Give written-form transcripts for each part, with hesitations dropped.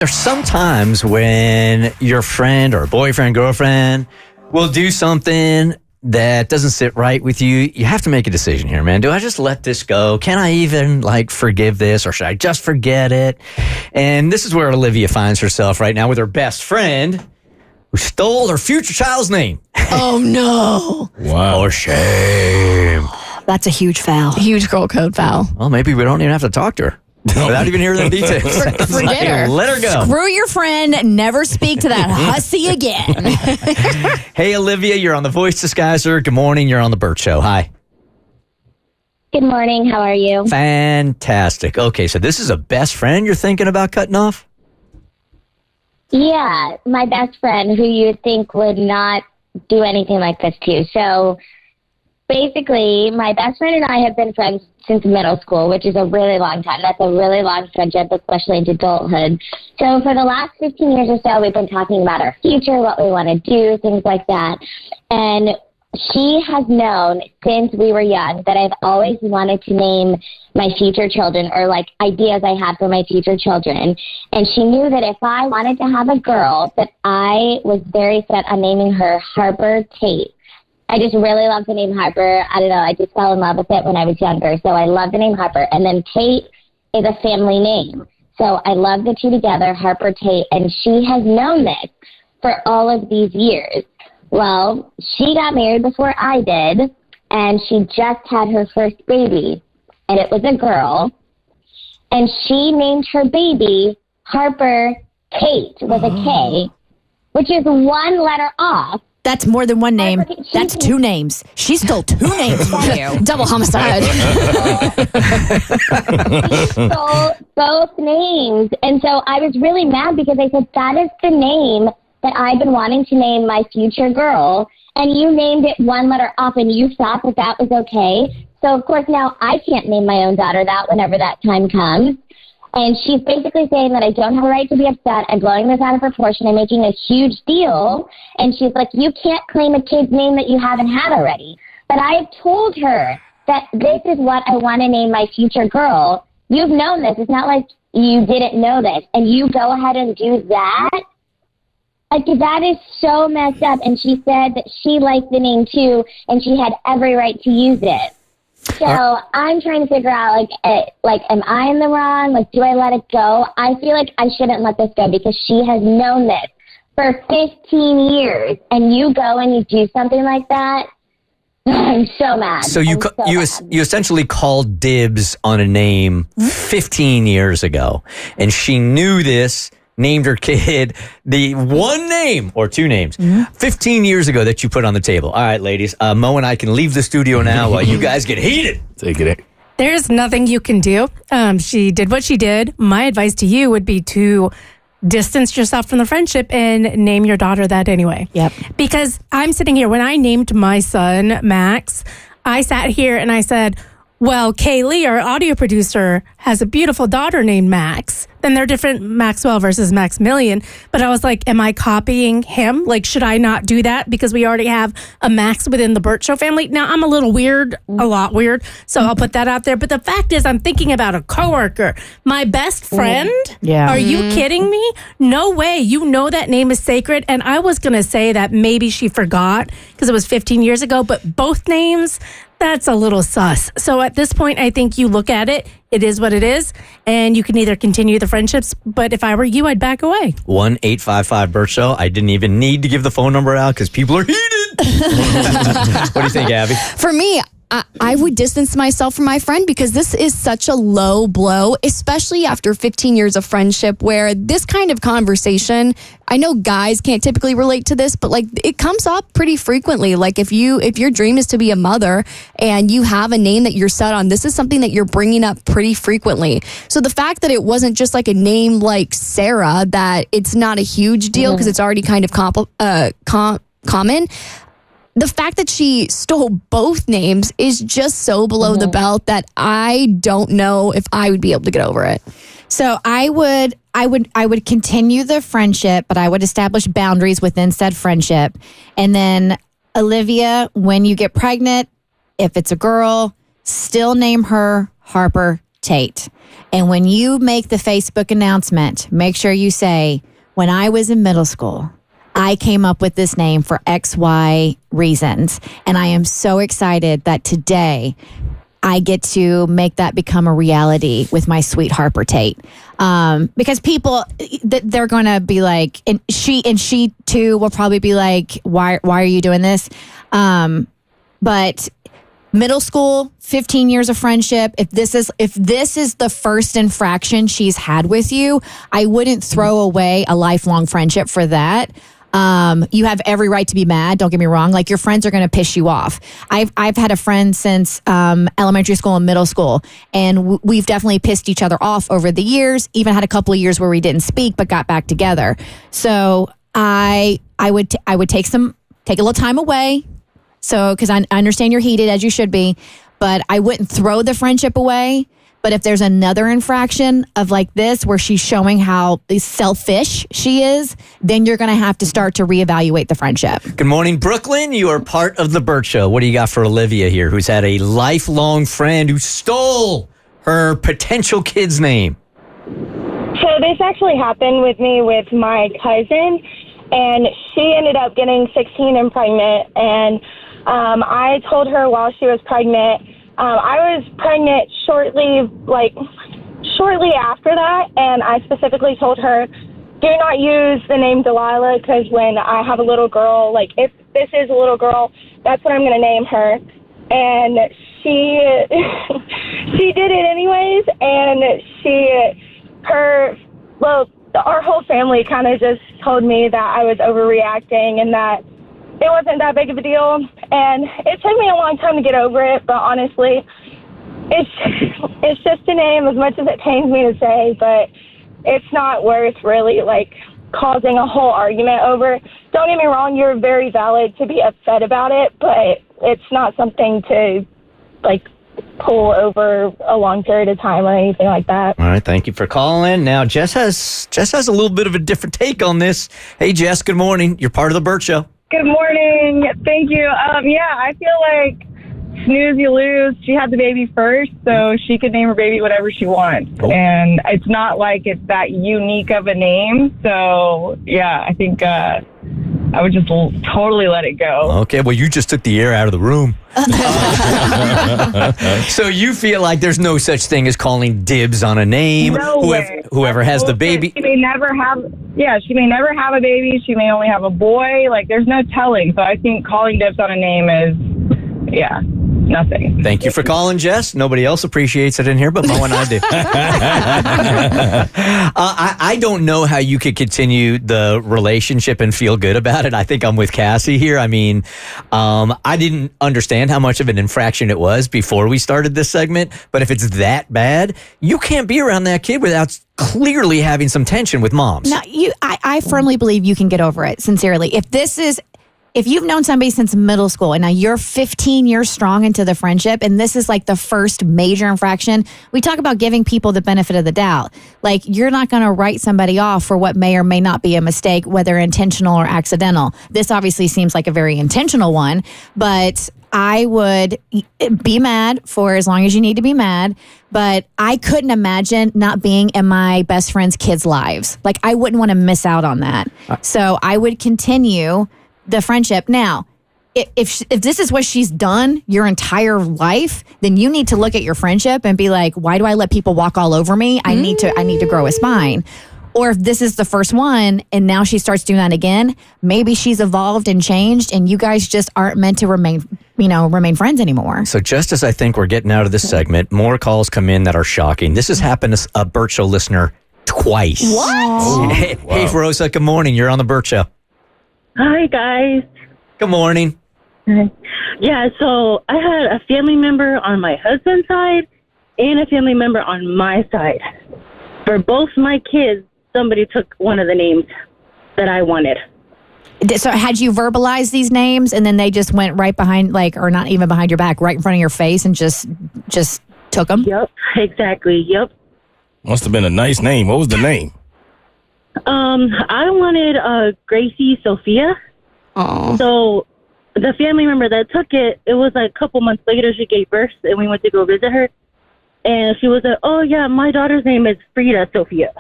There's sometimes when your friend or boyfriend, girlfriend will do something that doesn't sit right with you. You have to make a decision here, man. Do I just let this go? Can I even forgive this, or should I just forget it? And this is where Olivia finds herself right now with her best friend who stole her future child's name. Oh, no. Wow. For shame. That's a huge foul. Huge girl code foul. Well, maybe we don't even have to talk to her. Without even hearing the details. Forget her. Let her go. Screw your friend. Never speak to that hussy again. Hey, Olivia, you're on The Voice Disguiser. Good morning. You're on The Bert Show. Hi. Good morning. How are you? Fantastic. Okay, so this is a best friend you're thinking about cutting off? Yeah, my best friend who you would think would not do anything like this to. So basically, my best friend and I have been friends since middle school, which is a really long time. That's a really long friendship, especially into adulthood. So for the last 15 years or so, we've been talking about our future, what we want to do, things like that. And she has known since we were young that I've always wanted to name my future children, or ideas I had for my future children. And she knew that if I wanted to have a girl, that I was very set on naming her Harper Tate. I just really love the name Harper. I don't know. I just fell in love with it when I was younger. So I love the name Harper. And then Tate is a family name. So I love the two together, Harper Tate. And she has known this for all of these years. Well, she got married before I did, and she just had her first baby, and it was a girl. And she named her baby Harper Kate with a K, which is one letter off. That's more than one name. That's two names. She stole two names from you. Double homicide. She stole both names. And so I was really mad because I said, that is the name that I've been wanting to name my future girl. And you named it one letter off, and you thought that that was okay. So, of course, now I can't name my own daughter that whenever that time comes. And she's basically saying that I don't have a right to be upset. I'm blowing this out of proportion. I'm making a huge deal. And she's like, you can't claim a kid's name that you haven't had already. But I've told her that this is what I want to name my future girl. You've known this. It's not like you didn't know this. And you go ahead and do that? That is so messed up. And she said that she liked the name too, and she had every right to use it. So I'm trying to figure out, am I in the wrong? Do I let it go? I feel like I shouldn't let this go because she has known this for 15 years. And you go and you do something like that? I'm so mad. So you essentially called dibs on a name 15 years ago. And she knew this, named her kid the one name or two names 15 years ago that you put on the table. All right, ladies, Mo and I can leave the studio now while you guys get heated. Take it. There's nothing you can do. She did what she did. My advice to you would be to distance yourself from the friendship and name your daughter that anyway. Yep. Because I'm sitting here, when I named my son Max, I sat here and I said, well, Kaylee, our audio producer, has a beautiful daughter named Max. Then they're different, Maxwell versus Maximilian. But I was like, am I copying him? Should I not do that? Because we already have a Max within the Bert Show family. Now, I'm a little weird, a lot weird. So I'll put that out there. But the fact is, I'm thinking about a coworker. My best friend? Yeah. Are you kidding me? No way. You know that name is sacred. And I was going to say that maybe she forgot because it was 15 years ago. But both names, that's a little sus. So at this point, I think you look at it. It is what it is, and you can either continue the friendships, but if I were you, I'd back away. 1-855-BERT Show. I didn't even need to give the phone number out because people are heated. What do you think, Abby? For me, I would distance myself from my friend because this is such a low blow, especially after 15 years of friendship where this kind of conversation, I know guys can't typically relate to this, but it comes up pretty frequently. If your dream is to be a mother and you have a name that you're set on, this is something that you're bringing up pretty frequently. So the fact that it wasn't just a name like Sarah, that it's not a huge deal because it's already kind of common. The fact that she stole both names is just so below the belt that I don't know if I would be able to get over it. So I would continue the friendship, but I would establish boundaries within said friendship. And then Olivia, when you get pregnant, if it's a girl, still name her Harper Tate. And when you make the Facebook announcement, make sure you say, when I was in middle school, I came up with this name for XY reasons. And I am so excited that today I get to make that become a reality with my sweet Harper Tate. Because people, they're going to be like, and she too will probably be like, why are you doing this? But middle school, 15 years of friendship. If this is the first infraction she's had with you, I wouldn't throw away a lifelong friendship for that. You have every right to be mad. Don't get me wrong. Like, your friends are going to piss you off. I've had a friend since elementary school and middle school, and we've definitely pissed each other off over the years. Even had a couple of years where we didn't speak but got back together. So I would take a little time away. So, because I understand you're heated, as you should be, but I wouldn't throw the friendship away. But if there's another infraction of like this, where she's showing how selfish she is, then you're going to have to start to reevaluate the friendship. Good morning, Brooklyn. You are part of the Bert Show. What do you got for Olivia here, who's had a lifelong friend who stole her potential kid's name? So this actually happened with me with my cousin, and she ended up getting 16 and pregnant. And I told her while she was pregnant, I was pregnant shortly after that, and I specifically told her, do not use the name Delilah, because when I have a little girl, like, if this is a little girl, that's what I'm going to name her. And she she did it anyways, and our whole family kind of just told me that I was overreacting and that it wasn't that big of a deal. And it took me a long time to get over it, but honestly, it's just a name, as much as it pains me to say, but it's not worth really, like, causing a whole argument over. Don't get me wrong, you're very valid to be upset about it, but it's not something to, like, pull over a long period of time or anything like that. All right, thank you for calling. Now, Jess has a little bit of a different take on this. Hey, Jess, good morning. You're part of the Bert Show. Good morning. Thank you. Yeah, I feel like snooze, you lose. She had the baby first, so she could name her baby whatever she wants. Oh. And it's not like it's that unique of a name. So, yeah, I think I would just totally let it go. Okay, well, you just took the air out of the room. So you feel like there's no such thing as calling dibs on a name? No way. Whoever has the baby. She may never have a baby. She may only have a boy. Like, there's no telling. So I think calling dibs on a name is, nothing. Thank you for calling, Jess. Nobody else appreciates it in here, but Mo and I do. I don't know how you could continue the relationship and feel good about it. I think I'm with Cassie here. I mean, I didn't understand how much of an infraction it was before we started this segment, but if it's that bad, you can't be around that kid without clearly having some tension with moms. No, I firmly believe you can get over it, sincerely. If you've known somebody since middle school and now you're 15 years strong into the friendship and this is like the first major infraction, we talk about giving people the benefit of the doubt. Like, you're not going to write somebody off for what may or may not be a mistake, whether intentional or accidental. This obviously seems like a very intentional one, but I would be mad for as long as you need to be mad, but I couldn't imagine not being in my best friend's kids' lives. Like, I wouldn't want to miss out on that. So I would continue the friendship. Now, if this is what she's done your entire life, then you need to look at your friendship and be like, why do I let people walk all over me? I need to grow a spine. Or if this is the first one and now she starts doing that again, maybe she's evolved and changed and you guys just aren't meant to remain friends anymore. So just as I think we're getting out of this segment, more calls come in that are shocking. This has happened to a Bert Show listener twice. What? Oh, hey, Rosa, good morning. You're on the Bert Show. Hi, guys. Good morning. Yeah, so I had a family member on my husband's side and a family member on my side. For both my kids, somebody took one of the names that I wanted. So had you verbalized these names and then they just went right behind, like, or not even behind your back, right in front of your face and just took them? Yep, exactly. Yep. Must have been a nice name. What was the name? I wanted Gracie Sophia. Oh. So the family member that took it, it was like a couple months later she gave birth and we went to go visit her. And she was like, oh, yeah, my daughter's name is Frida Sophia.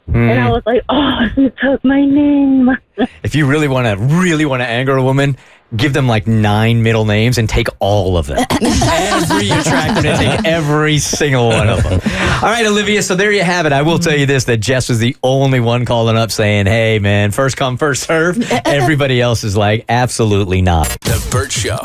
And I was like, oh, she took my name. If you really want to anger a woman, give them like 9 middle names and take all of them. Every attractor and take every single one of them. All right, Olivia, so there you have it. I will tell you this, that Jess was the only one calling up saying, hey, man, first come, first serve. Everybody else is like, absolutely not. The Bert Show.